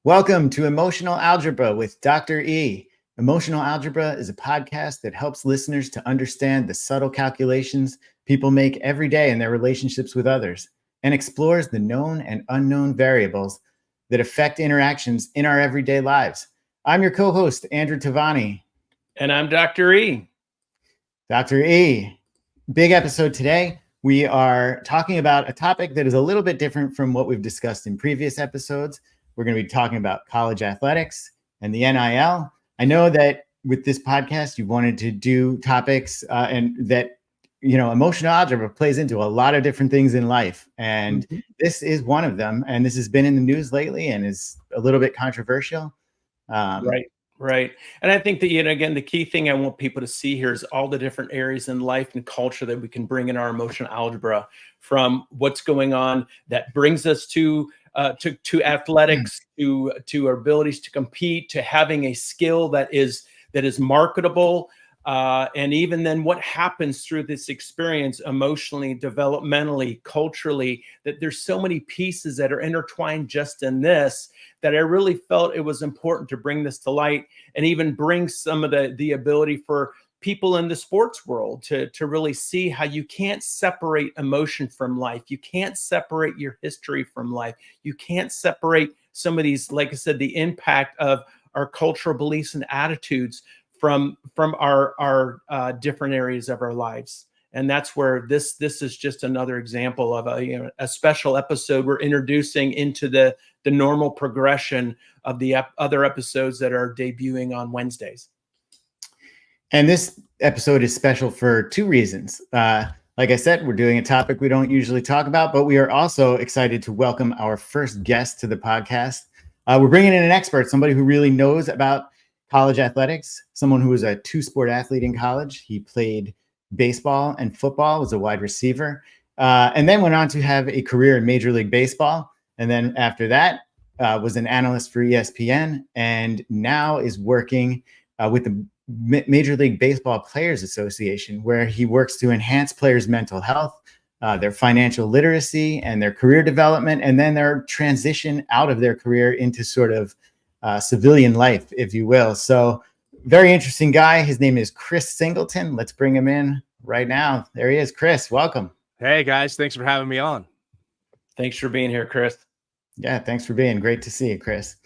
Welcome to Emotional Algebra with Dr. E. Emotional Algebra is a podcast that helps listeners to understand the subtle calculations people make every day in their relationships with others and explores the known and unknown variables that affect interactions in our everyday lives. I'm your co-host, Andrew Tavani. And I'm Dr. E. Dr. E. Big episode today. We are talking about a topic that is a little bit different from what we've discussed in previous episodes. We're going to be talking about college athletics and the NIL. I know that with this podcast, you wanted to do topics and that, emotional algebra plays into a lot of different things in life. And this is one of them. And this has been in the news lately and is a little bit controversial. Right. And I think that, again, the key thing I want people to see here is all the different areas in life and culture that we can bring in our emotional algebra, from what's going on that brings us to athletics, to our abilities to compete, to having a skill that is marketable, and even then what happens through this experience emotionally, developmentally, culturally, that there's so many pieces that are intertwined just in this, that I really felt it was important to bring this to light and even bring some of the ability for people in the sports world to really see how you can't separate emotion from life. You can't separate your history from life. You can't separate some of these, like I said, the impact of our cultural beliefs and attitudes from our different areas of our lives. And that's where this is just another example of a special episode we're introducing into the normal progression of the other episodes that are debuting on Wednesdays. And this episode is special for two reasons. Like I said, we're doing a topic we don't usually talk about, but we are also excited to welcome our first guest to the podcast. We're bringing in an expert, somebody who really knows about college athletics, someone who was a two-sport athlete in college. He played baseball and football, was a wide receiver, and then went on to have a career in Major League Baseball. And then after that, was an analyst for ESPN, and now is working with the Major League Baseball Players Association, where he works to enhance players' mental health, their financial literacy, and their career development, and then their transition out of their career into sort of civilian life, if you will. So very interesting guy. His name is Chris Singleton. Let's bring him in right now. There he is. Chris, welcome. Hey, guys. Thanks for having me on. Thanks for being here, Chris. Yeah, thanks for being. Great to see you, Chris.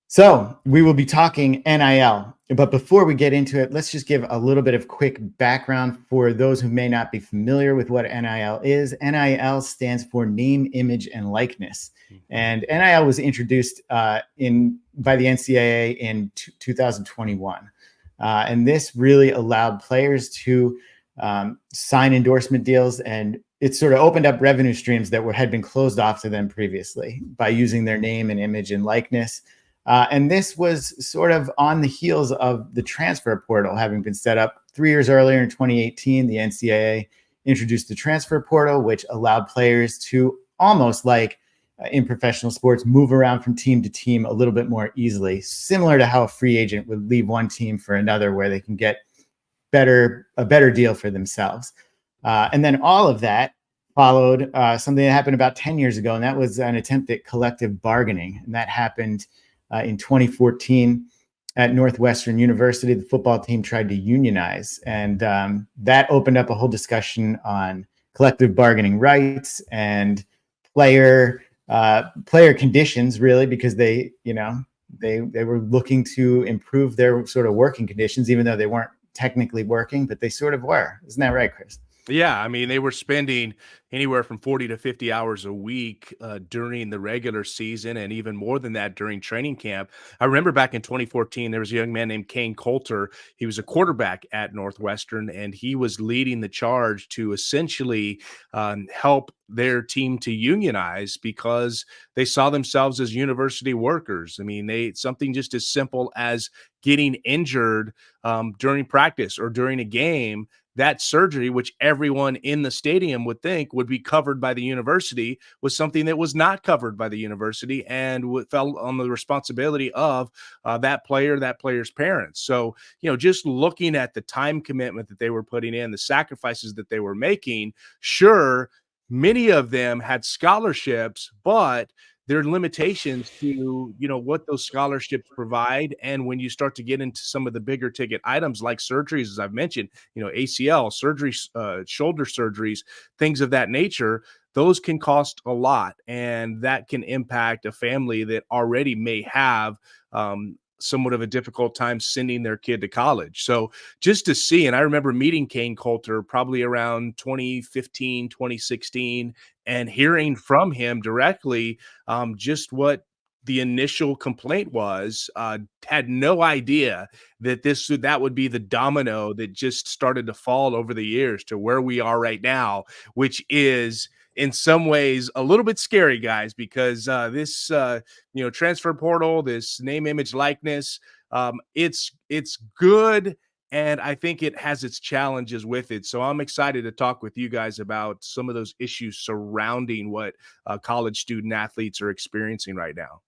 So we will be talking NIL, but before we get into it, let's just give a little bit of quick background for those who may not be familiar with what NIL is. NIL stands for name, image, and likeness. And NIL was introduced by the NCAA in 2021. And this really allowed players to sign endorsement deals, and it sort of opened up revenue streams that had been closed off to them previously by using their name and image and likeness. And this was sort of on the heels of the transfer portal having been set up 3 years earlier in 2018. The NCAA introduced the transfer portal, which allowed players to almost like in professional sports, move around from team to team a little bit more easily, similar to how a free agent would leave one team for another where they can get a better deal for themselves. And then all of that followed something that happened about 10 years ago, and that was an attempt at collective bargaining. And that happened in 2014 at Northwestern University. The football team tried to unionize, and that opened up a whole discussion on collective bargaining rights and player conditions, really, because they were looking to improve their sort of working conditions, even though they weren't technically working, but they sort of were. Isn't that right, Chris? Yeah, I mean, they were spending anywhere from 40 to 50 hours a week during the regular season, and even more than that during training camp. I remember back in 2014, there was a young man named Kane Coulter. He was a quarterback at Northwestern, and he was leading the charge to essentially help their team to unionize because they saw themselves as university workers. I mean, something just as simple as getting injured during practice or during a game. That surgery, which everyone in the stadium would think would be covered by the university, was something that was not covered by the university and fell on the responsibility of that player's parents. So, just looking at the time commitment that they were putting in, the sacrifices that they were making, sure, many of them had scholarships, but there are limitations to, what those scholarships provide. And when you start to get into some of the bigger ticket items like surgeries, as I've mentioned, ACL surgeries, shoulder surgeries, things of that nature, those can cost a lot, and that can impact a family that already may have somewhat of a difficult time sending their kid to college. So just to see, and I remember meeting Kane Coulter probably around 2015, 2016, and hearing from him directly just what the initial complaint was. Had no idea that that would be the domino that just started to fall over the years to where we are right now, which is in some ways a little bit scary, guys, because this transfer portal, this name, image, likeness, it's good, and I think it has its challenges with it. So I'm excited to talk with you guys about some of those issues surrounding what college student athletes are experiencing right now.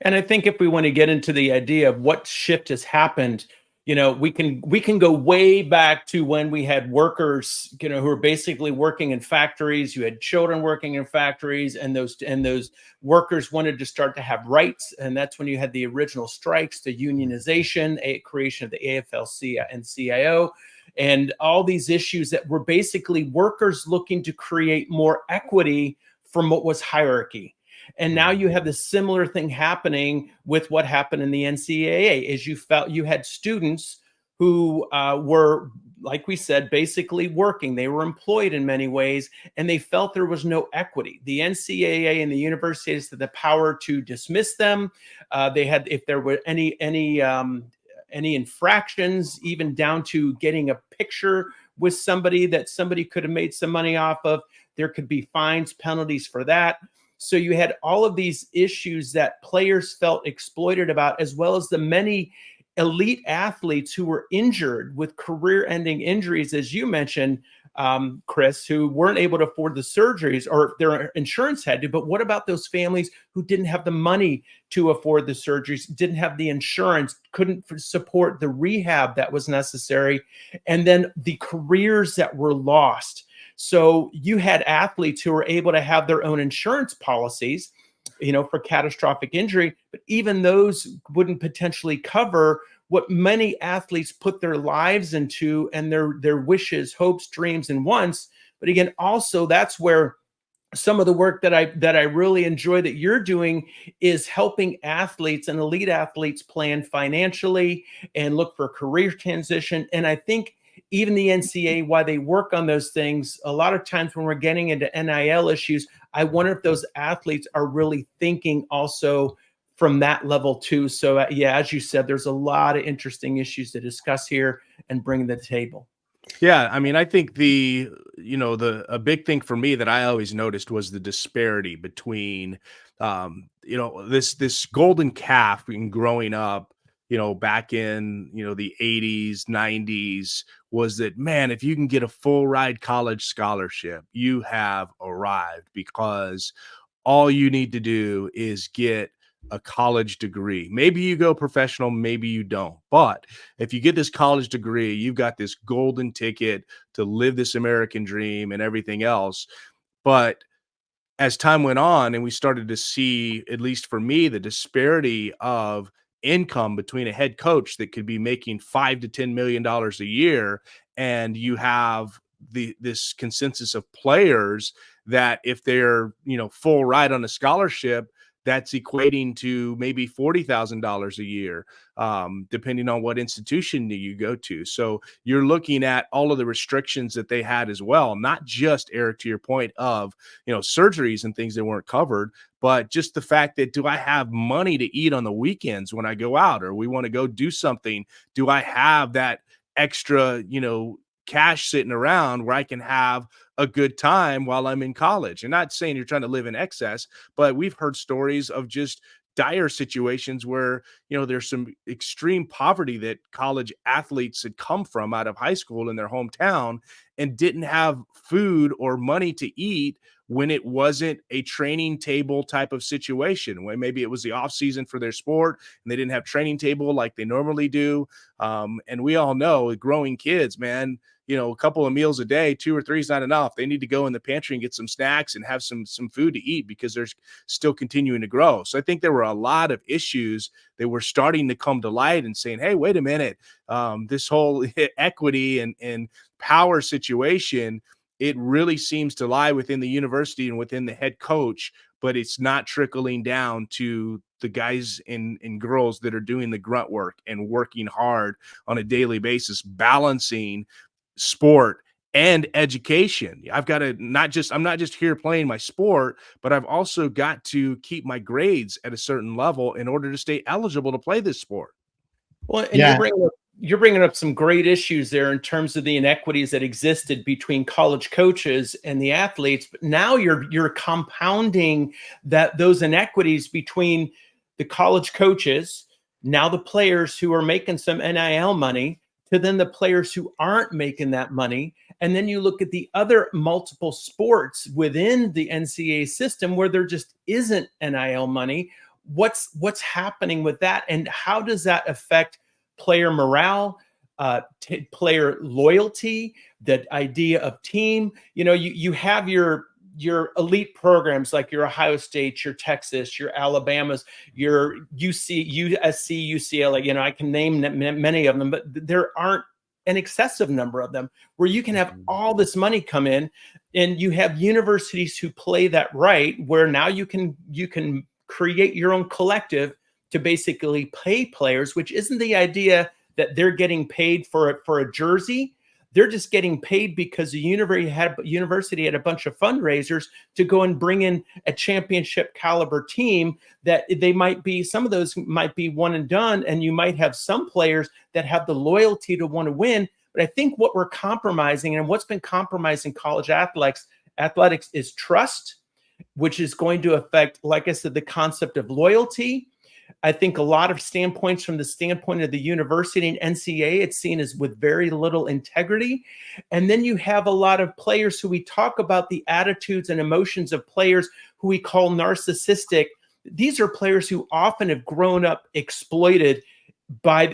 And I think if we want to get into the idea of what shift has happened, we can go way back to when we had workers, who were basically working in factories. You had children working in factories, and those workers wanted to start to have rights, and that's when you had the original strikes, the unionization, creation of the AFL-CIO, and CIO, and all these issues that were basically workers looking to create more equity from what was hierarchy. And now you have this similar thing happening with what happened in the NCAA, is you had students who were, like we said, basically working. They were employed in many ways, and they felt there was no equity. The NCAA and the universities had the power to dismiss them. They had, if there were any infractions, even down to getting a picture with somebody that somebody could have made some money off of, there could be fines, penalties for that. So you had all of these issues that players felt exploited about, as well as the many elite athletes who were injured with career-ending injuries, as you mentioned, Chris, who weren't able to afford the surgeries, or their insurance had to. But what about those families who didn't have the money to afford the surgeries, didn't have the insurance, couldn't support the rehab that was necessary, and then the careers that were lost? So you had athletes who were able to have their own insurance policies, for catastrophic injury, but even those wouldn't potentially cover what many athletes put their lives into, and their wishes, hopes, dreams, and wants. But again, also that's where some of the work that I really enjoy that you're doing is helping athletes and elite athletes plan financially and look for career transition. And I think even the NCAA, while they work on those things, a lot of times when we're getting into NIL issues, I wonder if those athletes are really thinking also from that level too. So yeah, as you said, there's a lot of interesting issues to discuss here and bring to the table. Yeah, I mean, I think a big thing for me that I always noticed was the disparity between, this golden calf in growing up, back in, the 80s, 90s, was that, man, if you can get a full ride college scholarship, you have arrived, because all you need to do is get a college degree. Maybe you go professional, maybe you don't. But if you get this college degree, you've got this golden ticket to live this American dream and everything else. But as time went on and we started to see, at least for me, the disparity of income between a head coach that could be making $5 to $10 million a year, and you have this consensus of players that if they're full ride on a scholarship, that's equating to maybe $40,000 a year, depending on what institution you go to. So you're looking at all of the restrictions that they had as well, not just, Eric, to your point of, surgeries and things that weren't covered, but just the fact that, do I have money to eat on the weekends when I go out, or we want to go do something? Do I have that extra, cash sitting around where I can have a good time while I'm in college? And not saying you're trying to live in excess, but we've heard stories of just dire situations where, there's some extreme poverty that college athletes had come from out of high school in their hometown and didn't have food or money to eat when it wasn't a training table type of situation, when maybe it was the off season for their sport and they didn't have training table like they normally do. And we all know, growing kids, man, a couple of meals a day. 2 or 3 is not enough. They need to go in the pantry and get some snacks and have some food to eat because they're still continuing to grow. So I think there were a lot of issues that were starting to come to light and saying, hey, wait a minute, this whole equity and power situation, it really seems to lie within the university and within the head coach, but it's not trickling down to the guys and girls that are doing the grunt work and working hard on a daily basis, balancing sport and education. I've got to I'm not just here playing my sport, but I've also got to keep my grades at a certain level in order to stay eligible to play this sport. Well, and you're bringing up some great issues there in terms of the inequities that existed between college coaches and the athletes. But now you're compounding those inequities between the college coaches, now the players who are making some NIL money, to then the players who aren't making that money. And then you look at the other multiple sports within the NCAA system where there just isn't NIL money. What's happening with that, and how does that affect player morale, player loyalty, the idea of team? You have your elite programs like your Ohio State, your Texas, your Alabamas, your USC, UCLA. I can name many of them, but there aren't an excessive number of them where you can have all this money come in, and you have universities who play that right, where now you can create your own collective to basically pay players, which isn't the idea that they're getting paid for a jersey. They're just getting paid because the university had a bunch of fundraisers to go and bring in a championship caliber team that some of those might be one and done, and you might have some players that have the loyalty to want to win. But I think what we're compromising, and what's been compromising college athletics is trust, which is going to affect, like I said, the concept of loyalty. I think a lot of standpoints from the standpoint of the university and NCAA, it's seen as with very little integrity. And then you have a lot of players who we talk about the attitudes and emotions of players who we call narcissistic. These are players who often have grown up exploited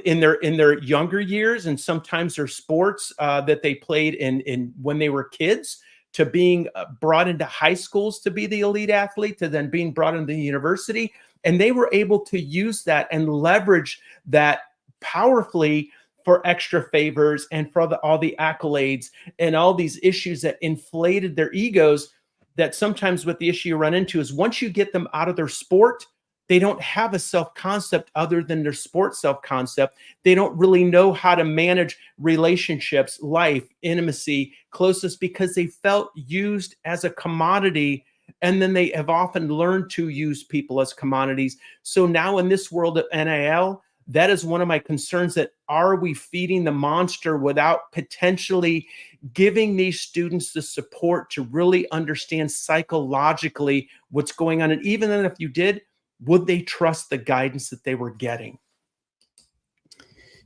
in their younger years, and sometimes their sports that they played in when they were kids, to being brought into high schools to be the elite athlete, to then being brought into the university. And they were able to use that and leverage that powerfully for extra favors and for all the accolades and all these issues that inflated their egos. That sometimes what the issue you run into is once you get them out of their sport, they don't have a self-concept other than their sport self-concept. They don't really know how to manage relationships, life, intimacy, closeness, because they felt used as a commodity. And then they have often learned to use people as commodities. So now in this world of NIL, that is one of my concerns, that are we feeding the monster without potentially giving these students the support to really understand psychologically what's going on? And even then, if you did, would they trust the guidance that they were getting?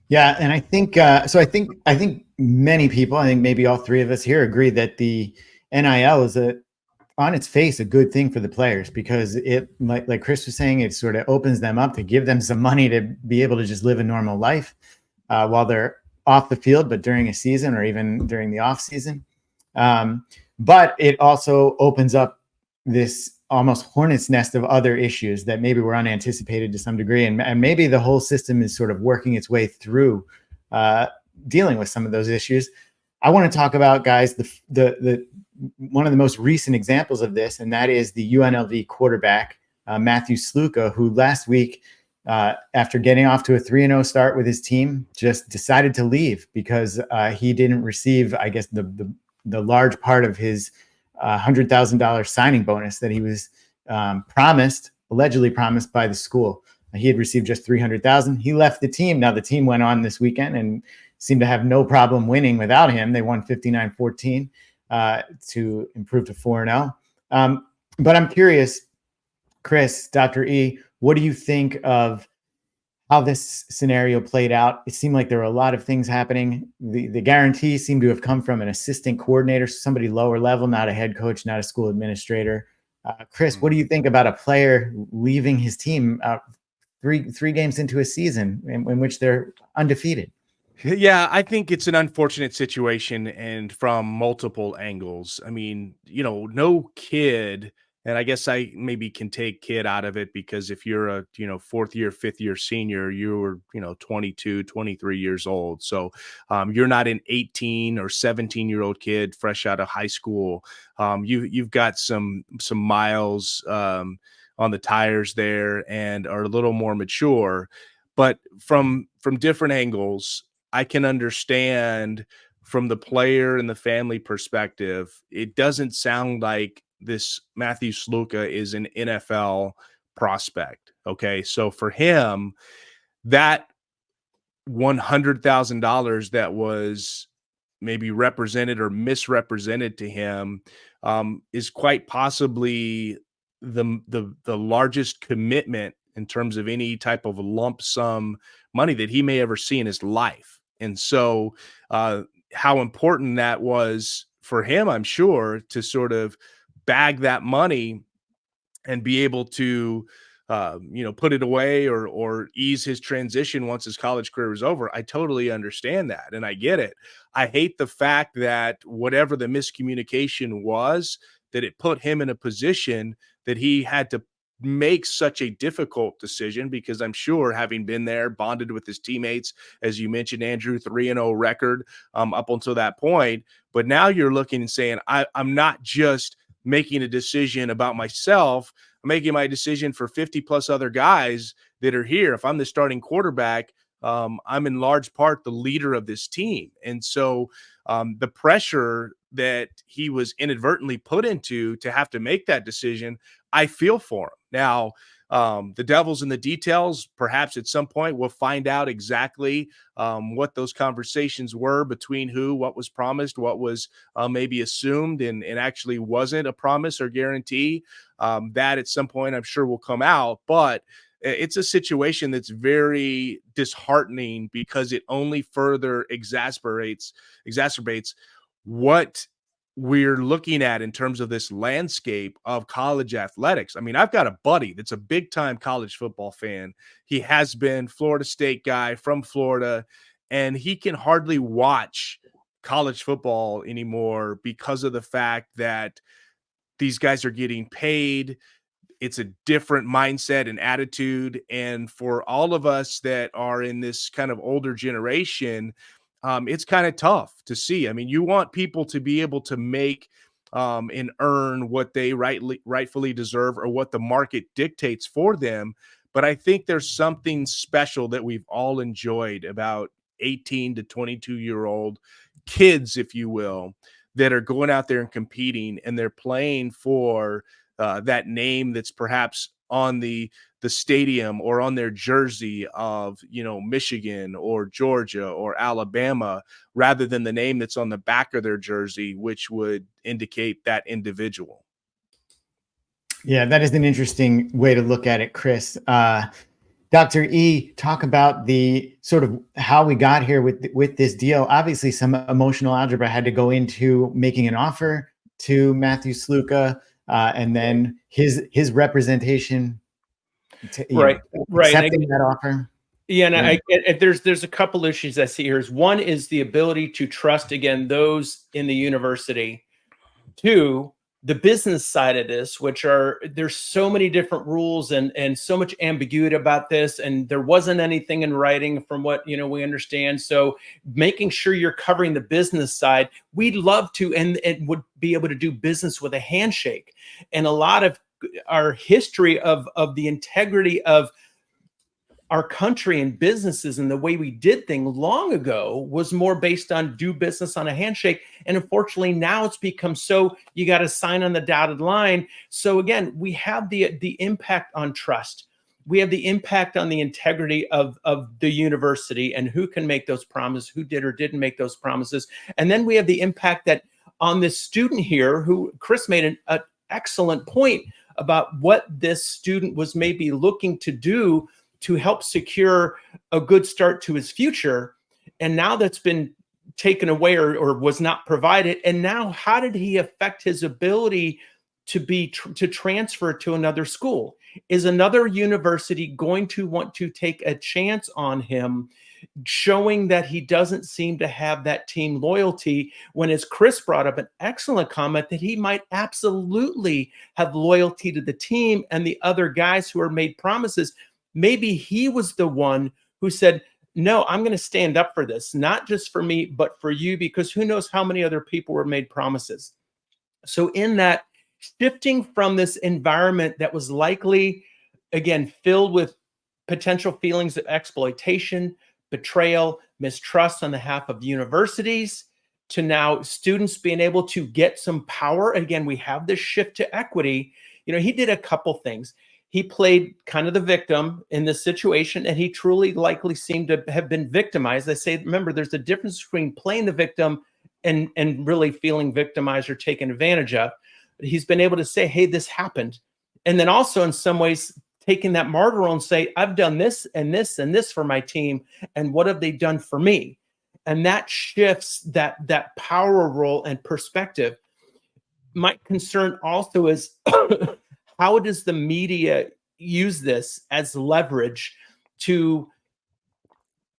Yeah, and I think so. I think many people, I think maybe all three of us here, agree that the NIL is on its face a good thing for the players, because it, like Chris was saying, it sort of opens them up to give them some money to be able to just live a normal life while they're off the field, but during a season or even during the off season. But it also opens up this almost hornet's nest of other issues that maybe were unanticipated to some degree. And maybe the whole system is sort of working its way through dealing with some of those issues. I want to talk about, guys, the one of the most recent examples of this, and that is the UNLV quarterback, Matthew Sluka, who last week, after getting off to a 3-0 start with his team, just decided to leave because he didn't receive, I guess, the large part of his $100,000 signing bonus that he was allegedly promised by the school. He had received just $300,000. He left the team. Now the team went on this weekend and seemed to have no problem winning without him. They won 59-14 to improve to 4-0. But I'm curious, Chris, Dr. E, what do you think of how this scenario played out? It seemed like there were a lot of things happening. The guarantee seemed to have come from an assistant coordinator, somebody lower level, not a head coach, not a school administrator. Chris, what do you think about a player leaving his team three games into a season in which they're undefeated? Yeah, I think it's an unfortunate situation and from multiple angles. I mean, no kid, and I guess I maybe can take kid out of it because if you're a, fourth year, fifth year senior, you're, 22, 23 years old. So you're not an 18 or 17-year-old kid fresh out of high school. You've got some miles on the tires there and are a little more mature. But from different angles, I can understand from the player and the family perspective, it doesn't sound like this Matthew Sluka is an NFL prospect. Okay. So for him, that $100,000 that was maybe represented or misrepresented to him is quite possibly the largest commitment in terms of any type of lump sum money that he may ever see in his life. And so, how important that was for him, I'm sure, to sort of bag that money and be able to put it away or ease his transition once his college career is over. I totally understand that and I get it. I hate the fact that whatever the miscommunication was, that it put him in a position that he had to make such a difficult decision, because I'm sure, having been there, bonded with his teammates, as you mentioned, Andrew, 3-0 record up until that point. But now you're looking and saying, I'm not just making a decision about myself. I'm making my decision for 50 plus other guys that are here. If I'm the starting quarterback, I'm in large part the leader of this team. And so the pressure that he was inadvertently put into to have to make that decision, I feel for him. Now, the devil's in the details. Perhaps at some point we'll find out exactly what those conversations were between what was promised, what was maybe assumed and actually wasn't a promise or guarantee. That at some point I'm sure will come out. But it's a situation that's very disheartening because it only further exacerbates what we're looking at in terms of this landscape of college athletics. I mean, I've got a buddy that's a big time college football fan. He has been Florida State guy from Florida, and he can hardly watch college football anymore because of the fact that these guys are getting paid. It's a different mindset and attitude. And for all of us that are in this kind of older generation, it's kind of tough to see. I mean, you want people to be able to make and earn what they rightfully deserve or what the market dictates for them. But I think there's something special that we've all enjoyed about 18 to 22-year-old kids, if you will, that are going out there and competing, and they're playing for that name that's perhaps on the stadium or on their jersey of, Michigan or Georgia or Alabama, rather than the name that's on the back of their jersey, which would indicate that individual. Yeah, that is an interesting way to look at it, Chris. Dr. E, talk about the sort of how we got here with this deal. Obviously, some emotional algebra had to go into making an offer to Matthew Sluka, and then his representation, accepting that offer. Yeah, and there's a couple issues I see here. One is the ability to trust, again, those in the university. Two, the business side of this, there's so many different rules and so much ambiguity about this, and there wasn't anything in writing from what we understand. So making sure you're covering the business side, we'd love to and would be able to do business with a handshake. And a lot of our history of the integrity of our country and businesses and the way we did things long ago was more based on do business on a handshake. And unfortunately, now it's become so you got to sign on the dotted line. So again, we have the impact on trust. We have the impact on the integrity of the university and who can make those promises, who did or didn't make those promises. And then we have the impact that on this student here, who Chris made an excellent point about what this student was maybe looking to do to help secure a good start to his future. And now that's been taken away or was not provided. And now how did he affect his ability to transfer to another school? is another university going to want to take a chance on him, showing that he doesn't seem to have that team loyalty, when, as Chris brought up an excellent comment, that he might absolutely have loyalty to the team and the other guys who are made promises. Maybe he was the one who said, no, I'm going to stand up for this, not just for me, but for you, because who knows how many other people were made promises. So in that, shifting from this environment that was likely, again, filled with potential feelings of exploitation, betrayal, mistrust on the behalf of universities, to now students being able to get some power. Again, we have this shift to equity. He did a couple things. He played kind of the victim in this situation, and he truly likely seemed to have been victimized. I say, remember, there's a difference between playing the victim and really feeling victimized or taken advantage of. But he's been able to say, hey, this happened. And then also in some ways taking that martyr role and say, I've done this and this and this for my team, and what have they done for me? And that shifts that power role and perspective. My concern also is how does the media use this as leverage to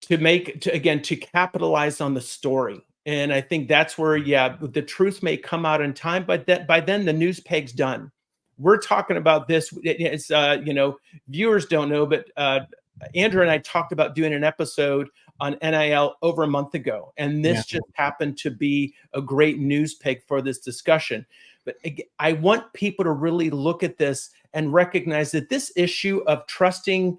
capitalize on the story? And I think that's where, the truth may come out in time, but that by then the news peg's done. We're talking about this. It's viewers don't know, but Andrew and I talked about doing an episode on NIL over a month ago, and this just happened to be a great news peg for this discussion. But I want people to really look at this and recognize that this issue of trusting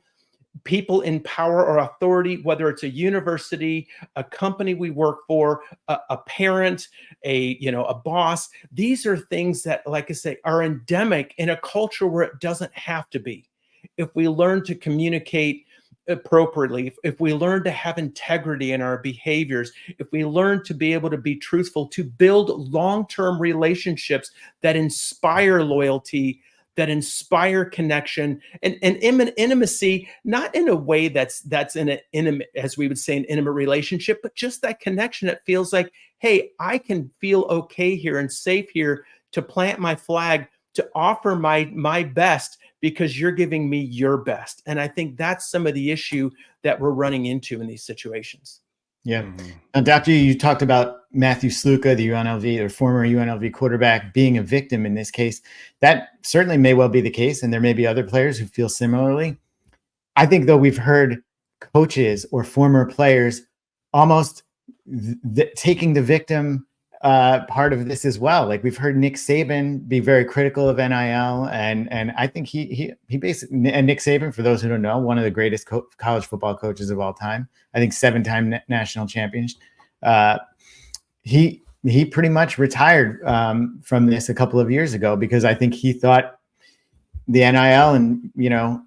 people in power or authority, whether it's a university, a company we work for, a parent, a boss, these are things that, like I say, are endemic in a culture where it doesn't have to be. If we learn to communicate appropriately, if we learn to have integrity in our behaviors, if we learn to be able to be truthful, to build long-term relationships that inspire loyalty, that inspire connection and intimacy, not in a way that's in an intimate, as we would say, an intimate relationship, but just that connection that feels like, hey, I can feel okay here and safe here to plant my flag, to offer my best, because you're giving me your best. And I think that's some of the issue that we're running into in these situations. Yeah. Now, Doctor, you talked about Matthew Sluka, the UNLV or former UNLV quarterback, being a victim in this case. That certainly may well be the case, and there may be other players who feel similarly. I think, though, we've heard coaches or former players almost taking the victim part of this as well. Like, we've heard Nick Saban be very critical of NIL, and I think he basically, and Nick Saban, for those who don't know, one of the greatest college football coaches of all time. I think 7-time national champions. He pretty much retired from this a couple of years ago because I think he thought the NIL and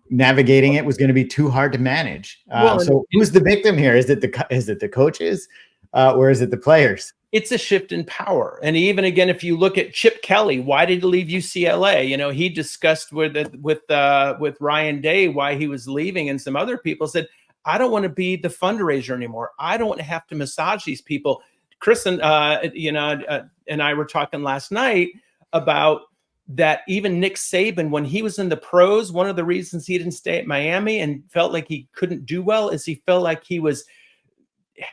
navigating it was going to be too hard to manage. So who's the victim here? Is it the coaches or is it the players? It's a shift in power. And even again, if you look at Chip Kelly, why did he leave UCLA? He discussed with Ryan Day why he was leaving, and some other people said, I don't want to be the fundraiser anymore. I don't want to have to massage these people. Chris and I were talking last night about that. Even Nick Saban, when he was in the pros, one of the reasons he didn't stay at Miami and felt like he couldn't do well is he felt like he was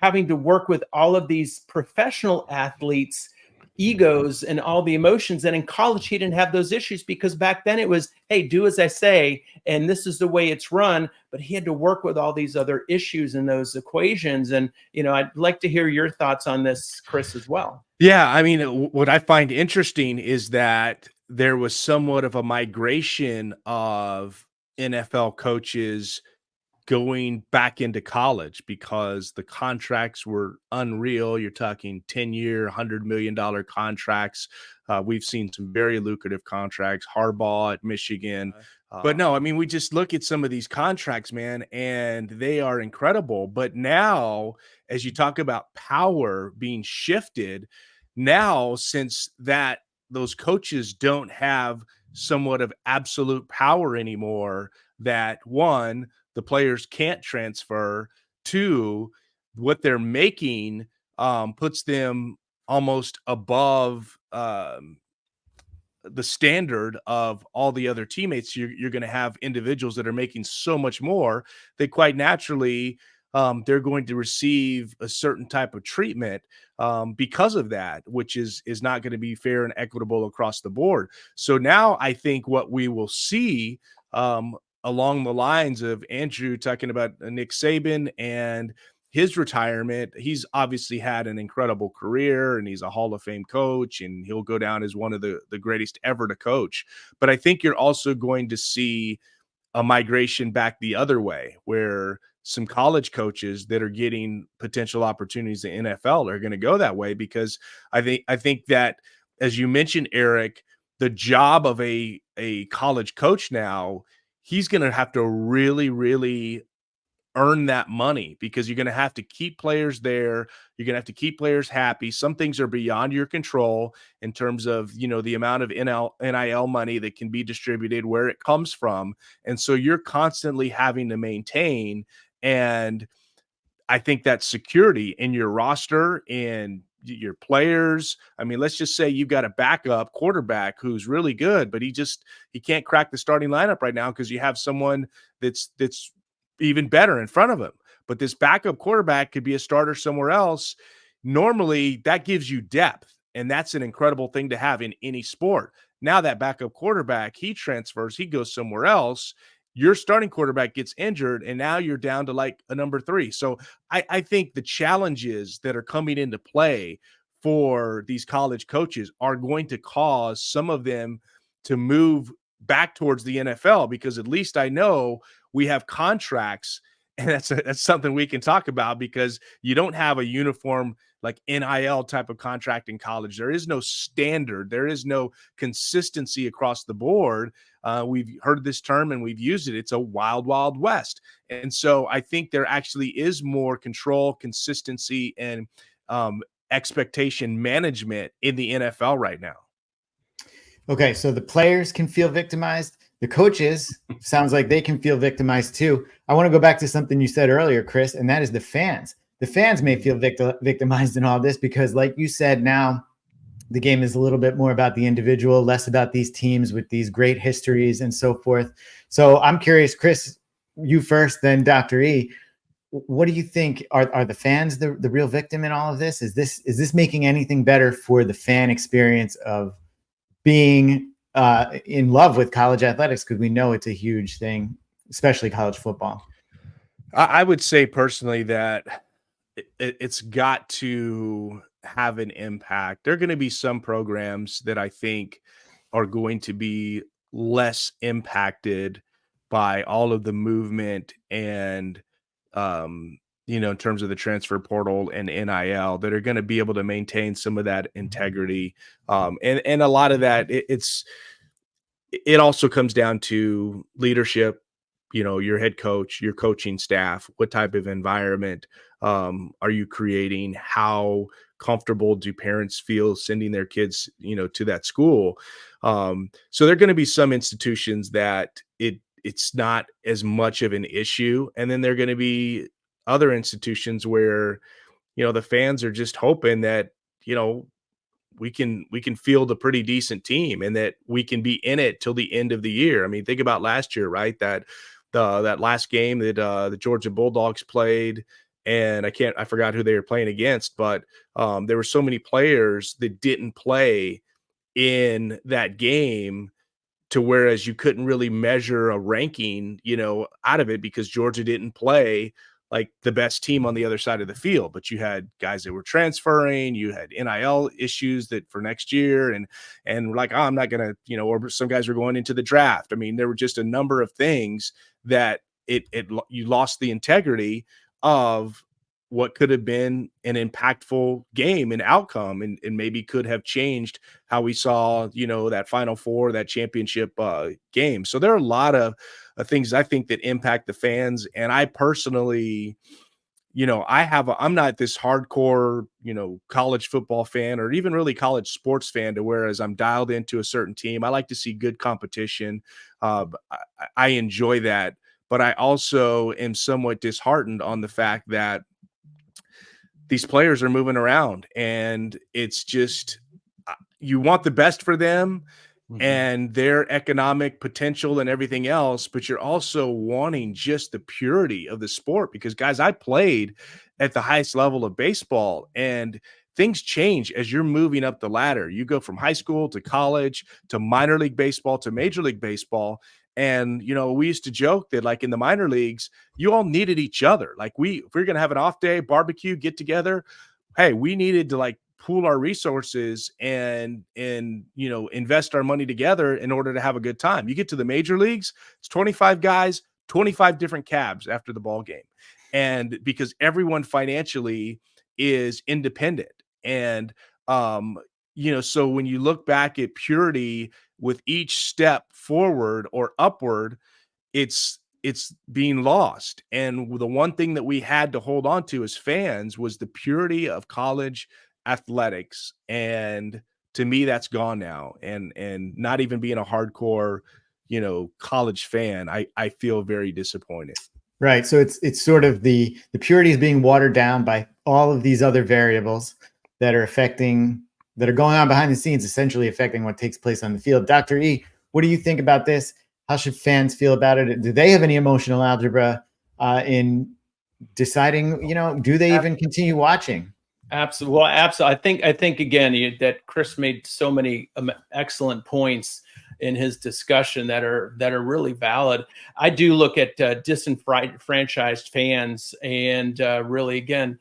having to work with all of these professional athletes' egos and all the emotions. And in college, he didn't have those issues because back then it was, hey, do as I say, and this is the way it's run. But he had to work with all these other issues in those equations. And, I'd like to hear your thoughts on this, Chris, as well. Yeah, I mean, what I find interesting is that there was somewhat of a migration of NFL coaches going back into college because the contracts were unreal. You're talking 10-year, $100 million contracts. We've seen some very lucrative contracts, Harbaugh at Michigan. But no, I mean, we just look at some of these contracts, man, and they are incredible. But now, as you talk about power being shifted, now since those coaches don't have somewhat of absolute power anymore, that one, the players can't transfer. Two, what they're making puts them almost above the standard of all the other teammates. You're going to have individuals that are making so much more that quite naturally they're going to receive a certain type of treatment because of that, which is not going to be fair and equitable across the board. So now I think what we will see along the lines of Andrew talking about Nick Saban and his retirement, he's obviously had an incredible career and he's a Hall of Fame coach and he'll go down as one of the greatest ever to coach. But I think you're also going to see a migration back the other way where some college coaches that are getting potential opportunities in NFL are going to go that way, because I think that, as you mentioned, Eric, the job of a college coach now, he's going to have to really, really earn that money, because you're going to have to keep players there. You're going to have to keep players happy. Some things are beyond your control in terms of, the amount of NIL money that can be distributed, where it comes from. And so you're constantly having to maintain. And I think that security in your roster and your players. I mean, let's just say you've got a backup quarterback who's really good, but he can't crack the starting lineup right now because you have someone that's even better in front of him. But this backup quarterback could be a starter somewhere else. Normally, that gives you depth, and that's an incredible thing to have in any sport. Now that backup quarterback, he transfers, he goes somewhere else. Your starting quarterback gets injured, and now you're down to like a number 3. So I think the challenges that are coming into play for these college coaches are going to cause some of them to move back towards the NFL, because at least I know we have contracts, and that's something we can talk about, because you don't have a uniform like NIL type of contract in college. There is no standard. There is no consistency across the board. We've heard this term and we've used it. It's a wild, wild west. And so I think there actually is more control, consistency, and expectation management in the NFL right now. Okay, so the players can feel victimized. The coaches sounds like they can feel victimized too. I want to go back to something you said earlier, Chris, and that is the fans. The fans may feel victimized in all this because, like you said, now the game is a little bit more about the individual, less about these teams with these great histories and so forth. So I'm curious, Chris, you first, then Dr. E. What do you think? Are the fans the real victim in all of this? Is this making anything better for the fan experience of being in love with college athletics? Because we know it's a huge thing, especially college football. I would say personally that it's got to have an impact. There are going to be some programs that I think are going to be less impacted by all of the movement and, in terms of the transfer portal and NIL, that are going to be able to maintain some of that integrity. And a lot of that, it also comes down to leadership, your head coach, your coaching staff. What type of environment are you creating? How comfortable do parents feel sending their kids, to that school? So there are going to be some institutions that it's not as much of an issue. And then there are going to be other institutions where, the fans are just hoping that, we can field a pretty decent team and that we can be in it till the end of the year. I mean, think about last year, right? That last game that the Georgia Bulldogs played, and I forgot who they were playing against, but there were so many players that didn't play in that game, to whereas you couldn't really measure a ranking, out of it, because Georgia didn't play like the best team on the other side of the field. But you had guys that were transferring, you had NIL issues that for next year, and like, oh, I'm not gonna, or some guys were going into the draft. I mean, there were just a number of things that you lost the integrity of what could have been an impactful game and outcome, and maybe could have changed how we saw, that Final Four, that championship game. So there are a lot of things I think that impact the fans. And I personally, I'm not this hardcore, college football fan or even really college sports fan, to whereas I'm dialed into a certain team. I like to see good competition. I enjoy that, but I also am somewhat disheartened on the fact that these players are moving around, and it's just, you want the best for them, and their economic potential and everything else, but you're also wanting just the purity of the sport. Because guys, I played at the highest level of baseball, and things change as you're moving up the ladder. You go from high school to college to minor league baseball to major league baseball. And, we used to joke that, like, in the minor leagues, you all needed each other. Like, if we're going to have an off day, barbecue, get together, hey, we needed to, like, pool our resources and invest our money together in order to have a good time. You get to the major leagues, it's 25 guys, 25 different cabs after the ball game. And because everyone financially is independent. And so when you look back at purity with each step forward or upward, it's being lost. And the one thing that we had to hold on to as fans was the purity of college athletics. And to me, that's gone now. And not even being a hardcore, college fan, I feel very disappointed. Right. So it's sort of the purity is being watered down by all of these other variables that are going on behind the scenes, essentially affecting what takes place on the field. Dr. E, what do you think about this? How should fans feel about it? Do they have any emotional algebra in deciding, do they even continue watching? Absolutely. Well, absolutely. I think again that Chris made so many excellent points in his discussion that are really valid. I do look at disenfranchised fans, and really, again,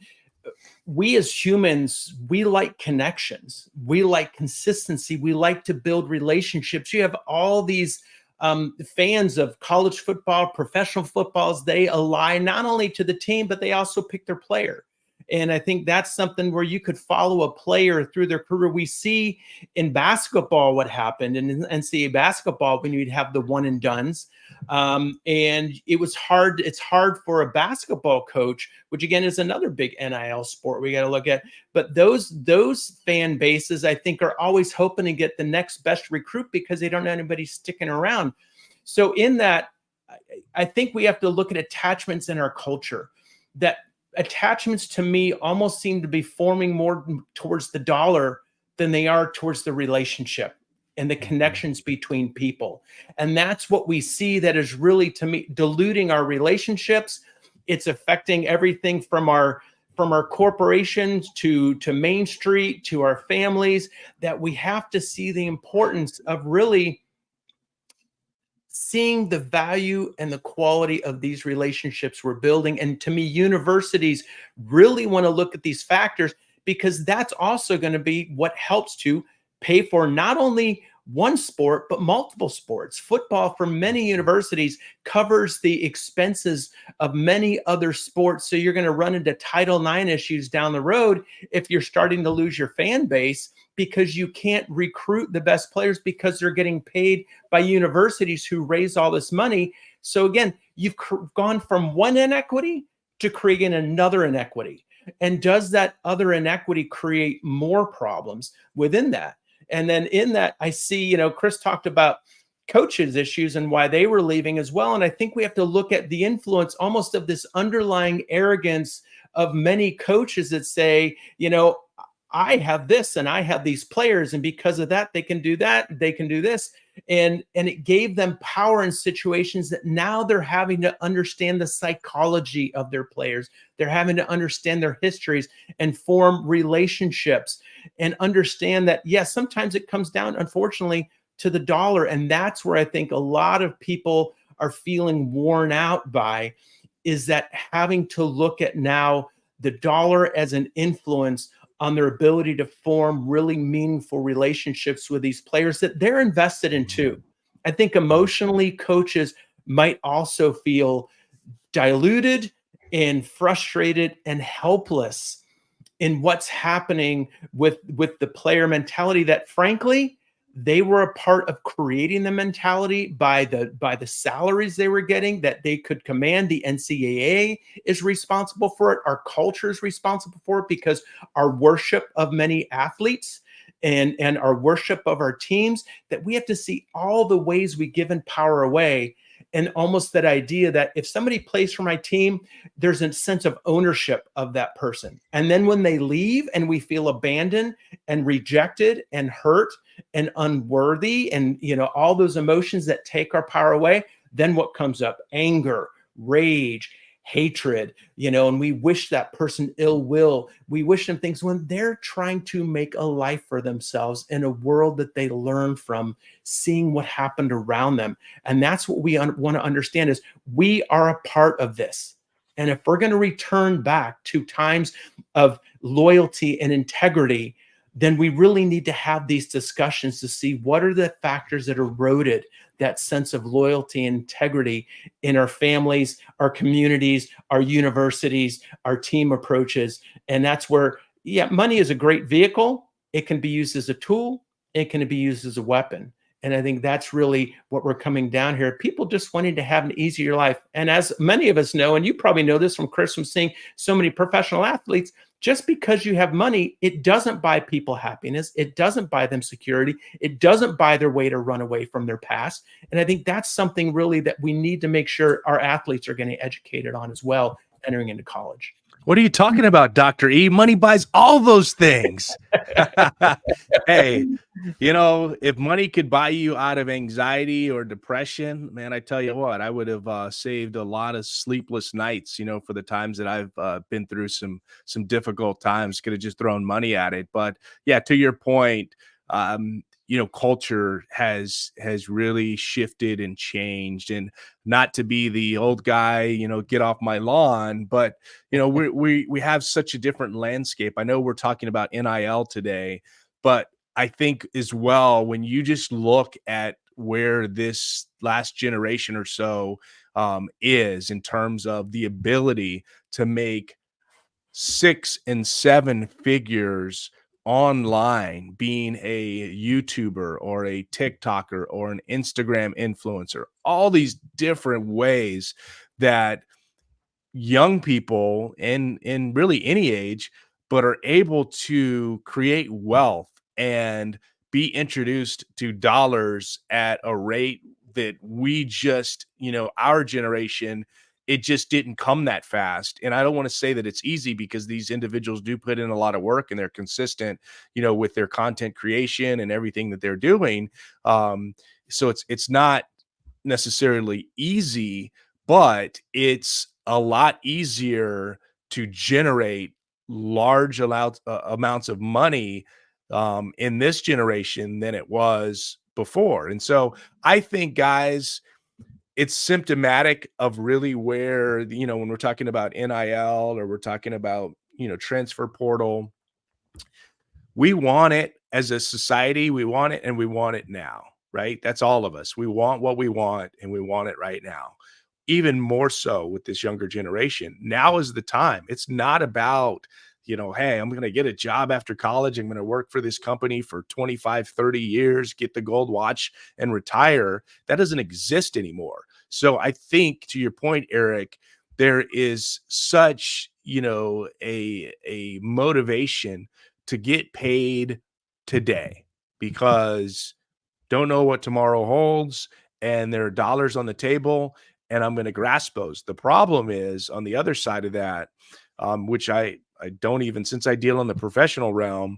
we as humans, we like connections, we like consistency, we like to build relationships. You have all these fans of college football, professional footballs. They align not only to the team, but they also pick their player. And I think that's something where you could follow a player through their career. We see in basketball what happened in NCAA basketball when you'd have the one and dones. And it was hard. It's hard for a basketball coach, which again is another big NIL sport we got to look at. But those fan bases, I think, are always hoping to get the next best recruit because they don't know anybody sticking around. So in that, I think we have to look at attachments in our culture. That attachments to me almost seem to be forming more towards the dollar than they are towards the relationship and the connections between people. And that's what we see that is really, to me, diluting our relationships. It's affecting everything from our corporations to Main Street, to our families, that we have to see the importance of really seeing the value and the quality of these relationships we're building. And to me, universities really want to look at these factors, because that's also going to be what helps to pay for not only one sport, but multiple sports. Football for many universities covers the expenses of many other sports. So you're going to run into Title IX issues down the road if you're starting to lose your fan base, because you can't recruit the best players because they're getting paid by universities who raise all this money. So again, you've gone from one inequity to creating another inequity. And does that other inequity create more problems within that? And then in that, I see, Chris talked about coaches' issues and why they were leaving as well. And I think we have to look at the influence almost of this underlying arrogance of many coaches that say, I have this and I have these players, and because of that, they can do that, they can do this. And it gave them power in situations that now they're having to understand the psychology of their players. They're having to understand their histories and form relationships and understand that, yes, sometimes it comes down, unfortunately, to the dollar. And that's where I think a lot of people are feeling worn out by, is that having to look at now the dollar as an influence on their ability to form really meaningful relationships with these players that they're invested in too. I think emotionally, coaches might also feel diluted and frustrated and helpless in what's happening with the player mentality that, frankly, they were a part of creating the mentality by the salaries they were getting that they could command. The NCAA is responsible for it. Our culture is responsible for it, because our worship of many athletes and our worship of our teams, that we have to see all the ways we given power away. and almost that idea that if somebody plays for my team, there's a sense of ownership of that person. And then when they leave and we feel abandoned and rejected and hurt and unworthy and, all those emotions that take our power away, then what comes up? Anger, rage, hatred, and we wish that person ill will. We wish them things when they're trying to make a life for themselves in a world that they learn from seeing what happened around them. And that's what we want to understand is we are a part of this. And if we're going to return back to times of loyalty and integrity, then we really need to have these discussions to see what are the factors that eroded that sense of loyalty and integrity in our families, our communities, our universities, our team approaches. And that's where, money is a great vehicle. It can be used as a tool. It can be used as a weapon. And I think that's really what we're coming down here. People just wanting to have an easier life. And as many of us know, and you probably know this from Chris, from seeing so many professional athletes, just because you have money, it doesn't buy people happiness. It doesn't buy them security. It doesn't buy their way to run away from their past. And I think that's something really that we need to make sure our athletes are getting educated on as well, entering into college. What are you talking about, Dr. E? Money buys all those things. Hey, if money could buy you out of anxiety or depression, man, I tell you what, I would have saved a lot of sleepless nights, for the times that I've been through some difficult times. Could have just thrown money at it. But yeah, to your point, culture has really shifted and changed, and not to be the old guy, get off my lawn, but we have such a different landscape. I know we're talking about NIL today, but I think as well, when you just look at where this last generation or so is in terms of the ability to make 6 and 7 figures online, being a YouTuber or a TikToker or an Instagram influencer, all these different ways that young people in really any age, but are able to create wealth and be introduced to dollars at a rate that we just, our generation, it just didn't come that fast. And I don't want to say that it's easy, because these individuals do put in a lot of work and they're consistent, with their content creation and everything that they're doing. So it's not necessarily easy, but it's a lot easier to generate large amounts of money in this generation than it was before. And so I think, guys, it's symptomatic of really where, when we're talking about NIL or we're talking about, transfer portal, we want it as a society. We want it, and we want it now, right? That's all of us. We want what we want, and we want it right now. Even more so with this younger generation. Now is the time. It's not about, hey, I'm going to get a job after college. I'm going to work for this company for 25, 30 years, get the gold watch and retire. That doesn't exist anymore. So I think, to your point, Eric, there is such, a motivation to get paid today, because don't know what tomorrow holds, and there are dollars on the table, and I'm going to grasp those. The problem is on the other side of that, which I don't even, since I deal in the professional realm,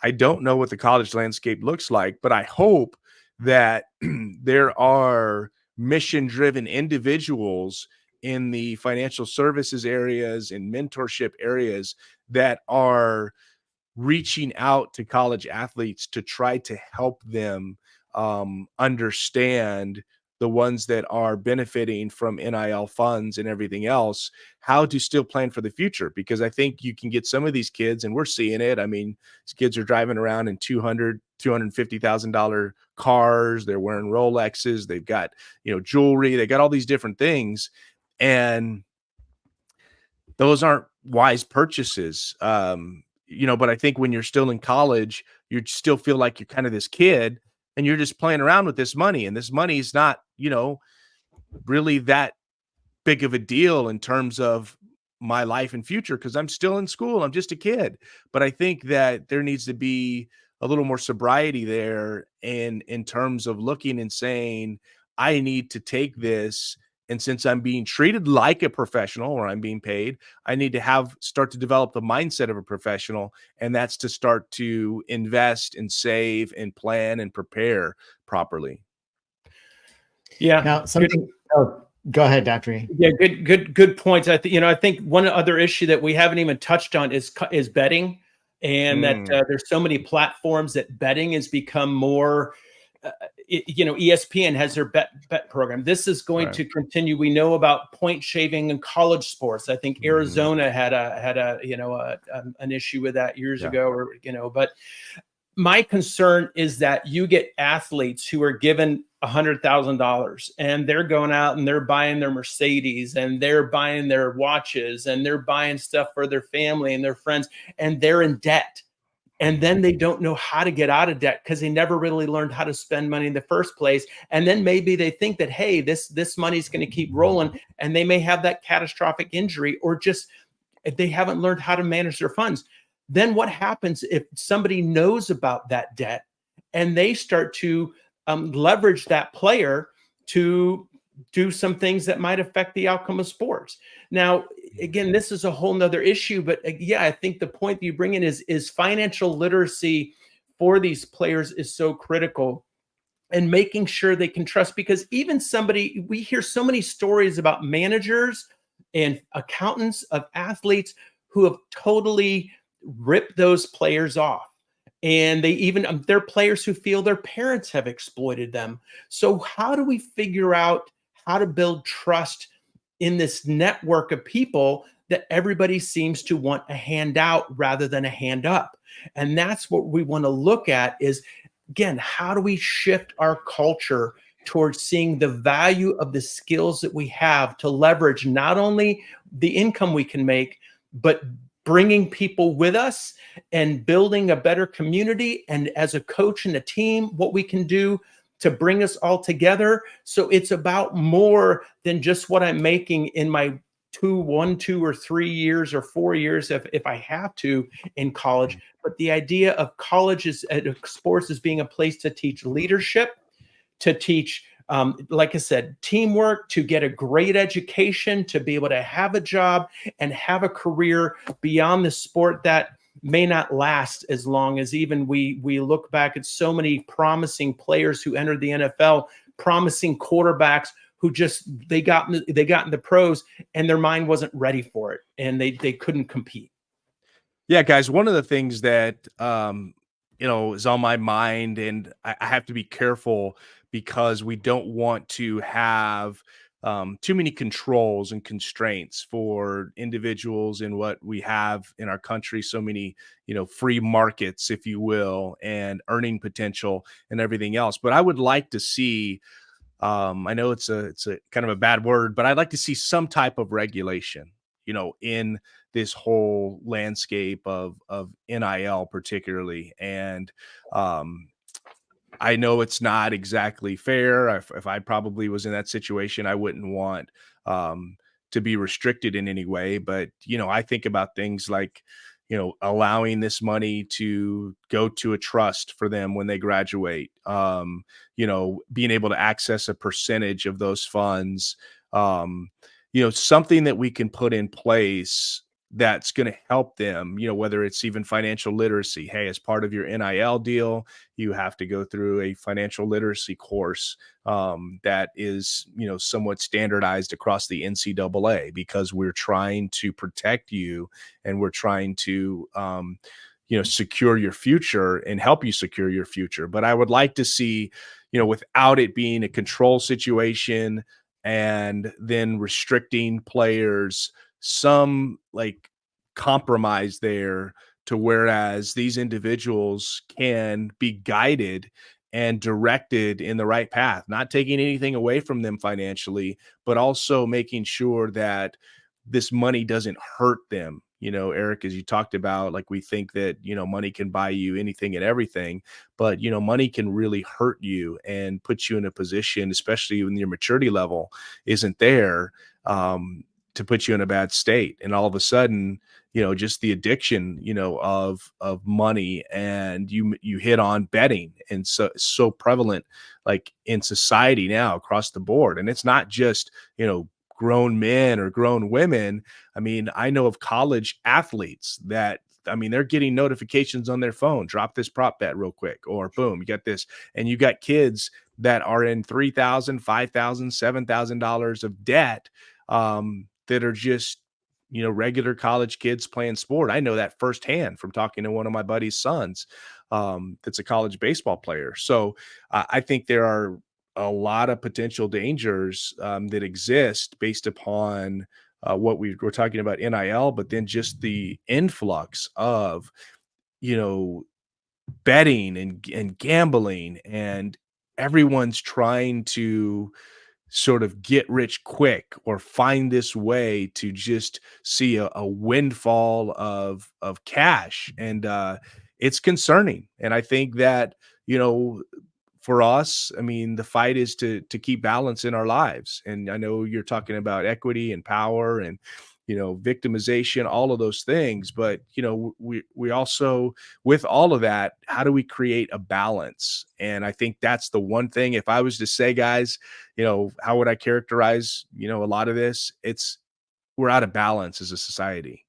I don't know what the college landscape looks like, but I hope that there are mission-driven individuals in the financial services areas and mentorship areas that are reaching out to college athletes to try to help them understand, the ones that are benefiting from NIL funds and everything else, how to still plan for the future. Because I think you can get some of these kids, and we're seeing it. I mean, these kids are driving around in $250,000 cars. They're wearing Rolexes. They've got, jewelry. They got all these different things. And those aren't wise purchases. But I think when you're still in college, you still feel like you're kind of this kid, and you're just playing around with this money. And this money is not, really that big of a deal in terms of my life and future, because I'm still in school. I'm just a kid. But I think that there needs to be a little more sobriety there in terms of looking and saying, I need to take this, and since I'm being treated like a professional or I'm being paid, I need to start to develop the mindset of a professional, and that's to start to invest and save and plan and prepare properly. Yeah. Now, something. Oh, go ahead, Dr. E. Yeah, good points. I think one other issue that we haven't even touched on is betting, and that there's so many platforms that betting has become more. ESPN has their bet program. This is going to continue. We know about point shaving in college sports. I think Arizona had an issue with that years ago, but my concern is that you get athletes who are given $100,000 and they're going out and they're buying their Mercedes and they're buying their watches and they're buying stuff for their family and their friends, and they're in debt. And then they don't know how to get out of debt because they never really learned how to spend money in the first place. And then maybe they think that, hey, this money's going to keep rolling, and they may have that catastrophic injury, or just if they haven't learned how to manage their funds. Then what happens if somebody knows about that debt and they start to leverage that player to do some things that might affect the outcome of sports? Now, again, this is a whole nother issue, but yeah, I think the point that you bring in is financial literacy for these players is so critical, and making sure they can trust, because even we hear so many stories about managers and accountants of athletes who have totally ripped those players off. And they even, they're players who feel their parents have exploited them. So how do we figure out how to build trust in this network of people that everybody seems to want a handout rather than a hand up? And that's what we want to look at is, again, how do we shift our culture towards seeing the value of the skills that we have to leverage not only the income we can make, but bringing people with us and building a better community, and as a coach and a team, what we can do to bring us all together. So it's about more than just what I'm making in my 1, 2, or 3 years or 4 years if I have to in college. But the idea of college sports is being a place to teach leadership, to teach, like I said, teamwork, to get a great education, to be able to have a job and have a career beyond the sport that may not last as long as even we look back at so many promising players who entered the NFL, promising quarterbacks who just they got in the pros and their mind wasn't ready for it and they couldn't compete. Yeah, guys, one of the things that is on my mind, and I have to be careful because we don't want to have too many controls and constraints for individuals in what we have in our country. So many, free markets, if you will, and earning potential and everything else. But I would like to see, I know it's a kind of a bad word, but I'd like to see some type of regulation, in this whole landscape of NIL particularly. And I know it's not exactly fair. If I probably was in that situation, I wouldn't want to be restricted in any way. But, I think about things like, allowing this money to go to a trust for them when they graduate, being able to access a percentage of those funds, something that we can put in place that's going to help them, whether it's even financial literacy. Hey, as part of your NIL deal, you have to go through a financial literacy course that is, somewhat standardized across the NCAA, because we're trying to protect you and we're trying to, secure your future and help you secure your future. But I would like to see, without it being a control situation and then restricting players, some like compromise there, to whereas these individuals can be guided and directed in the right path, not taking anything away from them financially, but also making sure that this money doesn't hurt them. Eric, as you talked about, like, we think that, money can buy you anything and everything, but, money can really hurt you and put you in a position, especially when your maturity level isn't there, to put you in a bad state. And all of a sudden, just the addiction, of money, and you hit on betting, and so prevalent, like in society now across the board. And it's not just, grown men or grown women. I mean, I know of college athletes that, they're getting notifications on their phone, drop this prop bet real quick, or boom, you got this. And you got kids that are in $3,000, $5,000, $7,000 of debt, that are just, regular college kids playing sport. I know that firsthand from talking to one of my buddy's sons, that's a college baseball player. So I think there are a lot of potential dangers that exist based upon what we're talking about, NIL, but then just the influx of, betting and gambling, and everyone's trying to sort of get rich quick or find this way to just see a windfall of cash. And it's concerning. And I think that, for us, the fight is to keep balance in our lives. And I know you're talking about equity and power and, victimization, all of those things. But, we also, with all of that, how do we create a balance? And I think that's the one thing, if I was to say, guys, how would I characterize, a lot of this? We're out of balance as a society.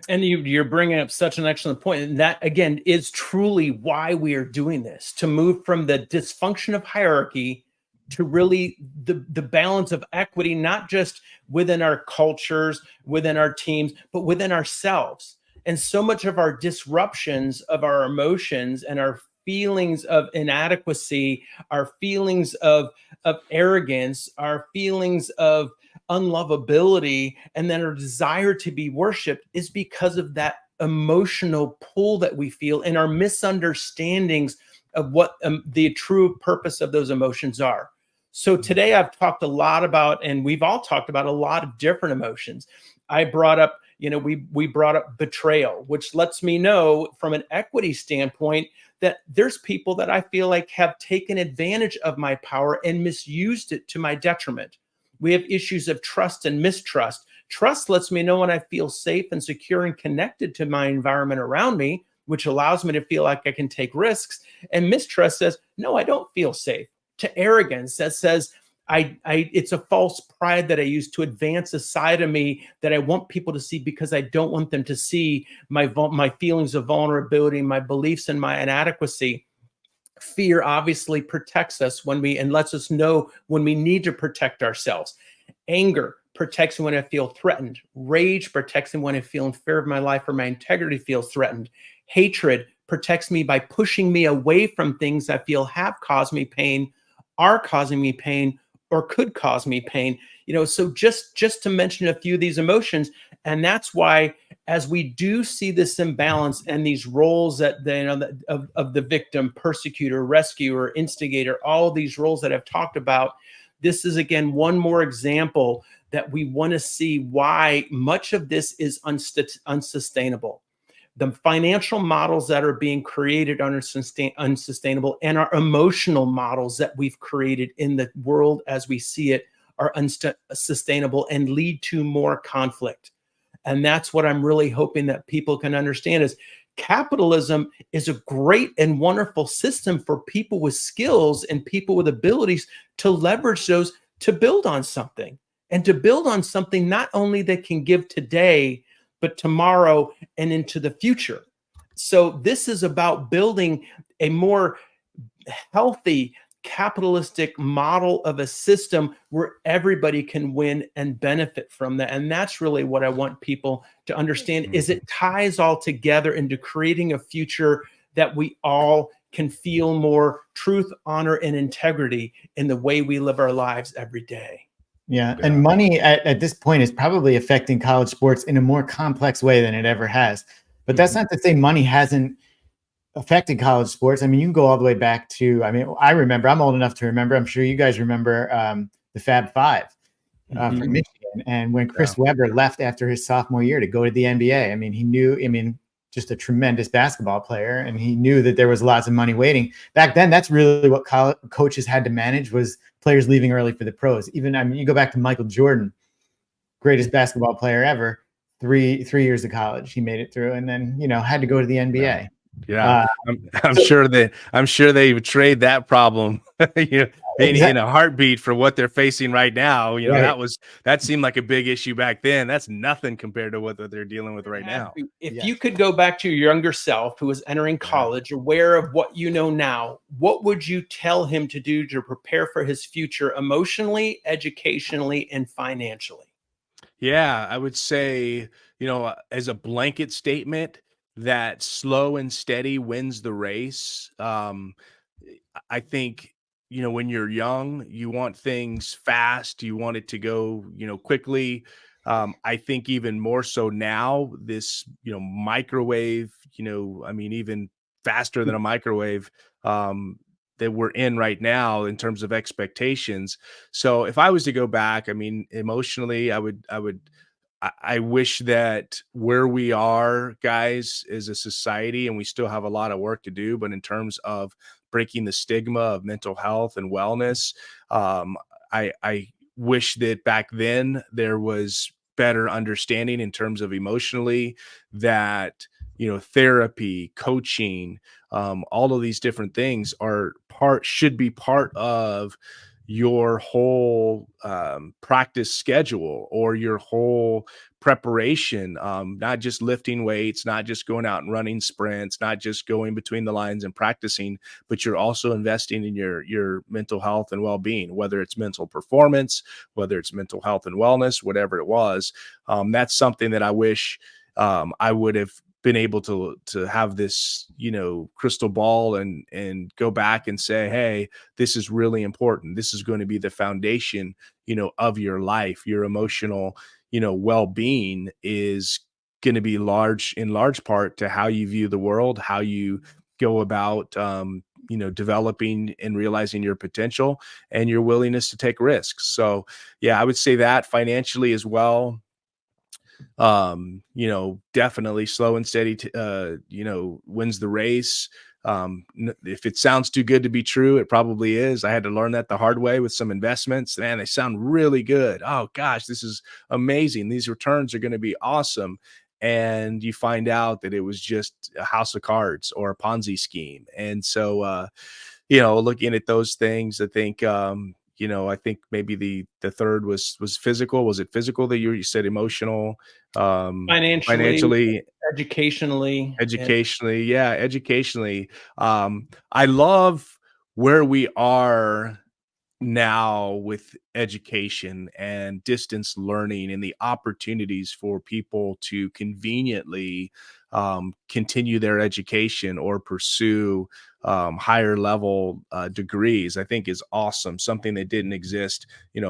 And you're bringing up such an excellent point. And that, again, is truly why we are doing this, to move from the dysfunction of hierarchy to really the balance of equity, not just within our cultures, within our teams, but within ourselves. And so much of our disruptions of our emotions and our feelings of inadequacy, our feelings of arrogance, our feelings of unlovability, and then our desire to be worshiped is because of that emotional pull that we feel and our misunderstandings of what the true purpose of those emotions are. So today I've talked a lot about, and we've all talked about a lot of different emotions. I brought up, we brought up betrayal, which lets me know from an equity standpoint that there's people that I feel like have taken advantage of my power and misused it to my detriment. We have issues of trust and mistrust. Trust lets me know when I feel safe and secure and connected to my environment around me, which allows me to feel like I can take risks. And mistrust says, no, I don't feel safe. To arrogance that says, it's a false pride that I use to advance a side of me that I want people to see because I don't want them to see my feelings of vulnerability, my beliefs, and my inadequacy. Fear obviously protects us and lets us know when we need to protect ourselves. Anger protects me when I feel threatened. Rage protects me when I feel in fear of my life or my integrity feels threatened. Hatred protects me by pushing me away from things I feel have caused me pain, are causing me pain, or could cause me pain. So just to mention a few of these emotions, and that's why as we do see this imbalance and these roles that of the victim, persecutor, rescuer, instigator, all these roles that I've talked about, this is again one more example that we want to see why much of this is unsustainable. The financial models that are being created are unsustainable, and our emotional models that we've created in the world as we see it are unsustainable and lead to more conflict. And that's what I'm really hoping that people can understand is capitalism is a great and wonderful system for people with skills and people with abilities to leverage those to build on something, and to build on something not only that can give today, but tomorrow and into the future. So this is about building a more healthy capitalistic model of a system where everybody can win and benefit from that. And that's really what I want people to understand is it ties all together into creating a future that we all can feel more truth, honor, and integrity in the way we live our lives every day. Yeah. And money at this point is probably affecting college sports in a more complex way than it ever has. But that's not to say money hasn't affected college sports. I mean, you can go all the way back to, I remember, I'm old enough to remember, I'm sure you guys remember the Fab Five from Michigan. And when Chris Webber left after his sophomore year to go to the NBA, he knew, just a tremendous basketball player, and he knew that there was lots of money waiting. Back then, that's really what coaches had to manage was players leaving early for the pros. Even, you go back to Michael Jordan. greatest basketball player ever. Three years of college, he made it through, and then had to go to the NBA. Yeah, I'm sure they would trade that problem, in a heartbeat for what they're facing right now. Right. That seemed like a big issue back then. That's nothing compared to what they're dealing with right now. If you could go back to your younger self who was entering college, aware of what you know now, what would you tell him to do to prepare for his future emotionally, educationally, and financially? Yeah, I would say, as a blanket statement, that slow and steady wins the race. I think, when you're young, you want things fast, you want it to go, quickly. I think even more so now, this, microwave, even faster than a microwave, that we're in right now in terms of expectations. So if I was to go back, emotionally, I wish that where we are, guys, as a society, and we still have a lot of work to do, but in terms of breaking the stigma of mental health and wellness, I wish that back then there was better understanding in terms of emotionally that, therapy, coaching, all of these different things should be part of your whole practice schedule or your whole preparation, not just lifting weights, not just going out and running sprints, not just going between the lines and practicing, but you're also investing in your mental health and well-being, whether it's mental performance, whether it's mental health and wellness, whatever it was. That's something that I wish I would have been able to have this, crystal ball and go back and say, hey, this is really important. This is going to be the foundation, of your life. Your emotional, well-being is going to be in large part to how you view the world, how you go about, developing and realizing your potential and your willingness to take risks. So yeah, I would say that financially as well. Definitely slow and steady, wins the race. If it sounds too good to be true, it probably is. I had to learn that the hard way with some investments. Man, they sound really good. Oh gosh, this is amazing. These returns are going to be awesome. And you find out that it was just a house of cards or a Ponzi scheme. And so, looking at those things, I think, I think maybe the third was physical. Was it physical that you said emotional, financially, educationally, educationally? Yeah, educationally. I love where we are now with education and distance learning and the opportunities for people to conveniently continue their education or pursue higher level degrees. I think is awesome. Something that didn't exist,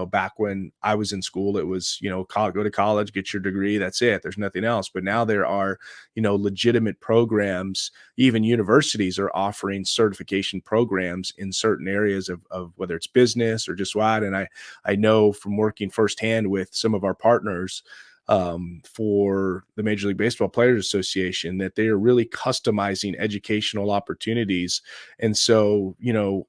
back when I was in school. It was, go to college, get your degree. That's it. There's nothing else. But now there are, legitimate programs. Even universities are offering certification programs in certain areas of whether it's business or just what. And I know from working firsthand with some of our partners, for the Major League Baseball Players Association, that they are really customizing educational opportunities. And so,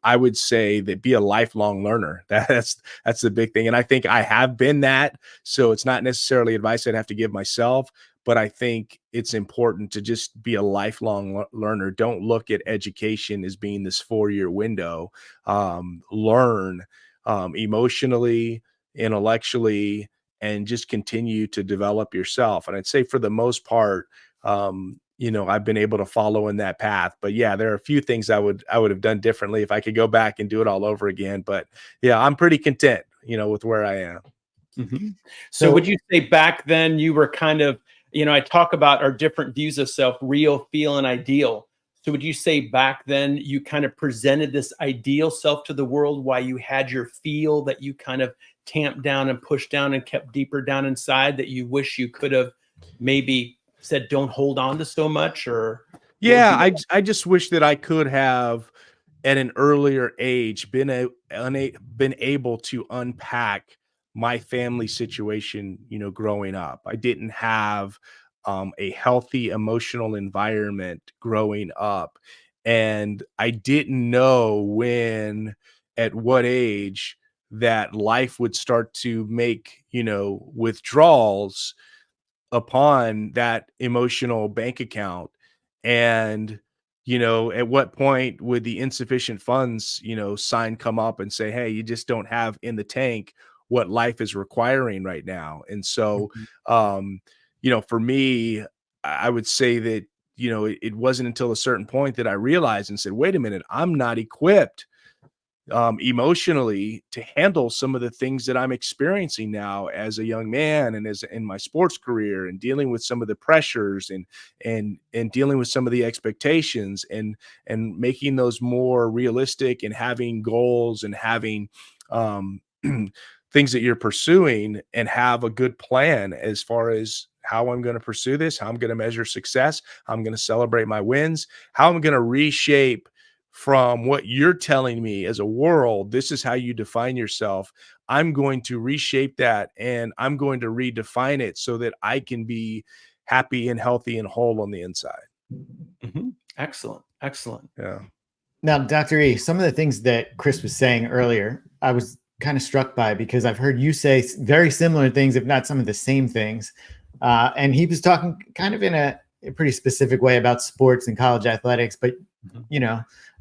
I would say that be a lifelong learner. That's the big thing. And I think I have been that. So it's not necessarily advice I'd have to give myself, but I think it's important to just be a lifelong learner. Don't look at education as being this 4-year window. Learn emotionally, intellectually, and just continue to develop yourself. And I'd say for the most part, I've been able to follow in that path. But yeah, there are a few things I would have done differently if I could go back and do it all over again. But yeah, I'm pretty content, with where I am. Mm-hmm. So would you say back then you were kind of, I talk about our different views of self, real, feel, and ideal. So would you say back then you kind of presented this ideal self to the world while you had your feel that you kind of tamped down and pushed down and kept deeper down inside, that you wish you could have maybe said, don't hold on to so much? Or yeah, I just wish that I could have at an earlier age been able to unpack my family situation, growing up. I didn't have a healthy emotional environment growing up, and I didn't know at what age that life would start to make, withdrawals upon that emotional bank account. And, at what point would the insufficient funds, sign come up and say, hey, you just don't have in the tank what life is requiring right now. And so, Mhm. um, for me, I would say that, it wasn't until a certain point that I realized and said, wait a minute, I'm not equipped emotionally to handle some of the things that I'm experiencing now as a young man and as in my sports career, and dealing with some of the pressures and dealing with some of the expectations, and making those more realistic, and having goals, and having um, things that you're pursuing, and have a good plan as far as how I'm going to pursue this, how I'm going to measure success, how I'm going to celebrate my wins, how I'm going to reshape from what you're telling me as a world. This is how you define yourself. I'm going to reshape that, and I'm going to redefine it so that I can be happy and healthy and whole on the inside. Excellent. Excellent. Yeah. Now, Dr. E, some of the things that Chris was saying earlier, I was kind of struck by, because I've heard you say very similar things, if not some of the same things. And he was talking kind of in a pretty specific way about sports and college athletics, but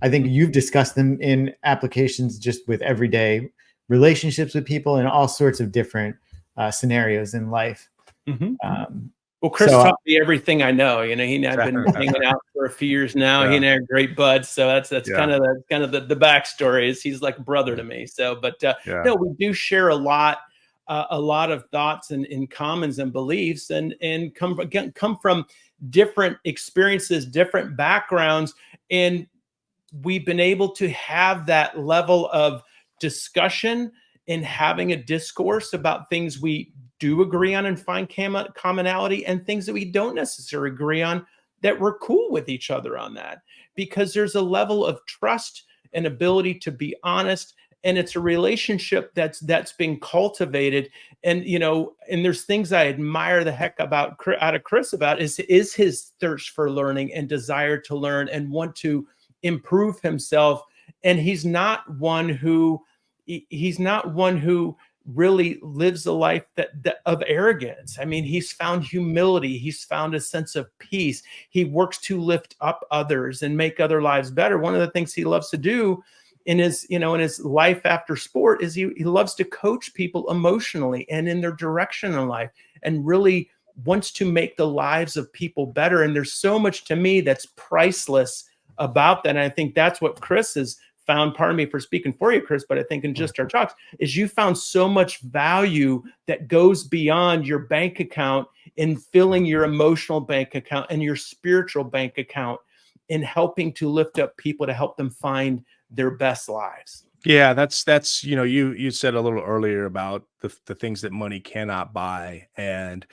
I think you've discussed them in applications just with everyday relationships with people and all sorts of different scenarios in life. Well, Chris So, taught me everything I know. He and I've been hanging out for a few years now. Yeah. He and I are great buds, so that's Yeah. kind of the backstory. Is he's like a brother to me. So, but Yeah. no, we do share a lot of thoughts and in commons and beliefs, and come from different experiences, different backgrounds, and we've been able to have that level of discussion and having a discourse about things we do agree on and find commonality, and things that we don't necessarily agree on, that we're cool with each other on that, because there's a level of trust and ability to be honest, and it's a relationship that's being cultivated. And and there's things I admire the heck about out of Chris about is his thirst for learning and desire to learn and want to improve himself. And he's not one who really lives a life that of arrogance. I mean, he's found humility, he's found a sense of peace. He works to lift up others and make other lives better. One of the things he loves to do in his in his life after sport is he loves to coach people emotionally and in their direction in life, and really wants to make the lives of people better. And there's so much to me that's priceless about that. And I think that's what Chris has found. Pardon me for speaking for you, Chris, but I think in just our talks is you found so much value that goes beyond your bank account in filling your emotional bank account and your spiritual bank account, in helping to lift up people, to help them find their best lives. Yeah, that's you said a little earlier about the things that money cannot buy. And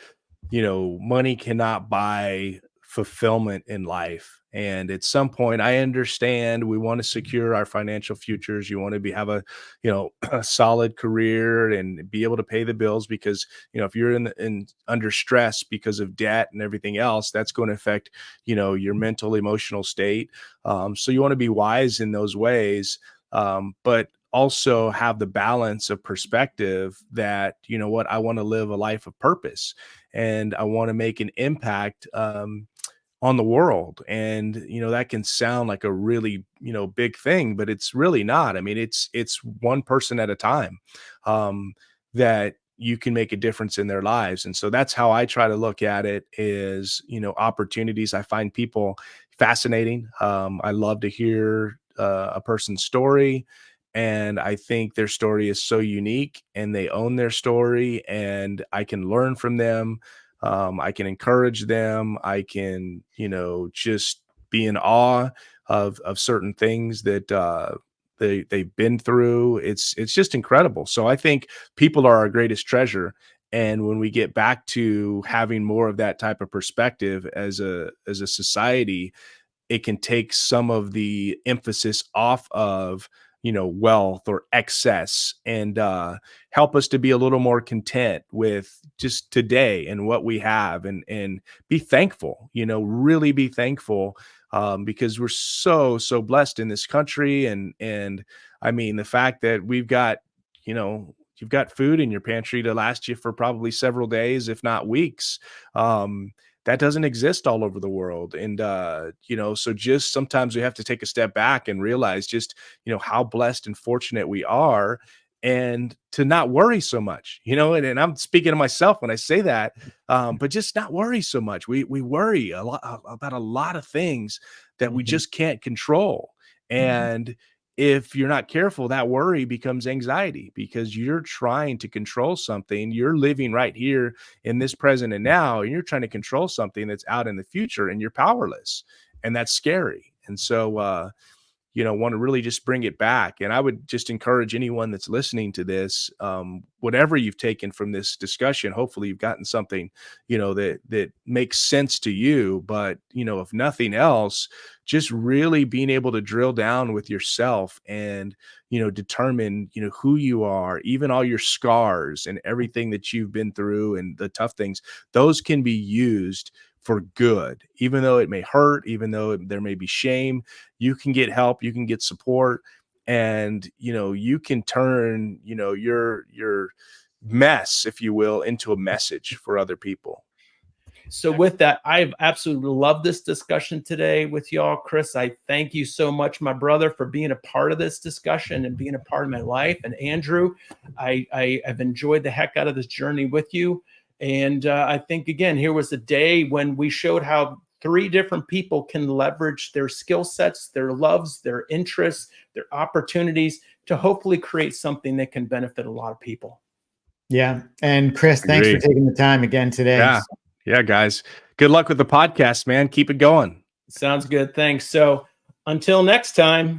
money cannot buy fulfillment in life. And at some point, I understand we want to secure our financial futures. You want to have a, a solid career and be able to pay the bills, because, if you're in under stress because of debt and everything else, that's going to affect, your mental, emotional state. So you want to be wise in those ways. But also have the balance of perspective that, what, I want to live a life of purpose, and I want to make an impact on the world. And that can sound like a really big thing, but it's really not. I mean, it's one person at a time that you can make a difference in their lives. And so that's how I try to look at it, is opportunities. I find people fascinating. I love to hear a person's story. And I think their story is so unique, and they own their story, and I can learn from them. I can encourage them. I can, just be in awe of certain things that they've been through. It's just incredible. So I think people are our greatest treasure. And when we get back to having more of that type of perspective as a society, it can take some of the emphasis off of wealth or excess, and help us to be a little more content with just today and what we have, and be thankful, really be thankful, because we're so blessed in this country. And I mean, the fact that we've got you've got food in your pantry to last you for probably several days, if not weeks. That doesn't exist all over the world. And, so just sometimes we have to take a step back and realize just, how blessed and fortunate we are, and to not worry so much, and I'm speaking to myself when I say that, but just not worry so much. We worry a lot about a lot of things that we just can't control. And if you're not careful, that worry becomes anxiety because you're trying to control something. You're living right here in this present and now, and you're trying to control something that's out in the future, and you're powerless, and that's scary. And so, want to really just bring it back. And I would just encourage anyone that's listening to this, whatever you've taken from this discussion, hopefully you've gotten something, that makes sense to you. But, if nothing else, just really being able to drill down with yourself and, determine, who you are, even all your scars and everything that you've been through and the tough things, those can be used for good. Even though it may hurt, even though there may be shame, you can get help, you can get support, and you can turn your mess, if you will, into a message for other people. So with that, I've absolutely loved this discussion today with y'all. Chris, I thank you so much, my brother, for being a part of this discussion and being a part of my life. And Andrew, I've enjoyed the heck out of this journey with you. And I think, again, here was a day when we showed how 3 different people can leverage their skill sets, their loves, their interests, their opportunities to hopefully create something that can benefit a lot of people. Yeah. And Chris, thanks for taking the time again today. Yeah, guys. Good luck with the podcast, man. Keep it going. Sounds good. Thanks. So until next time.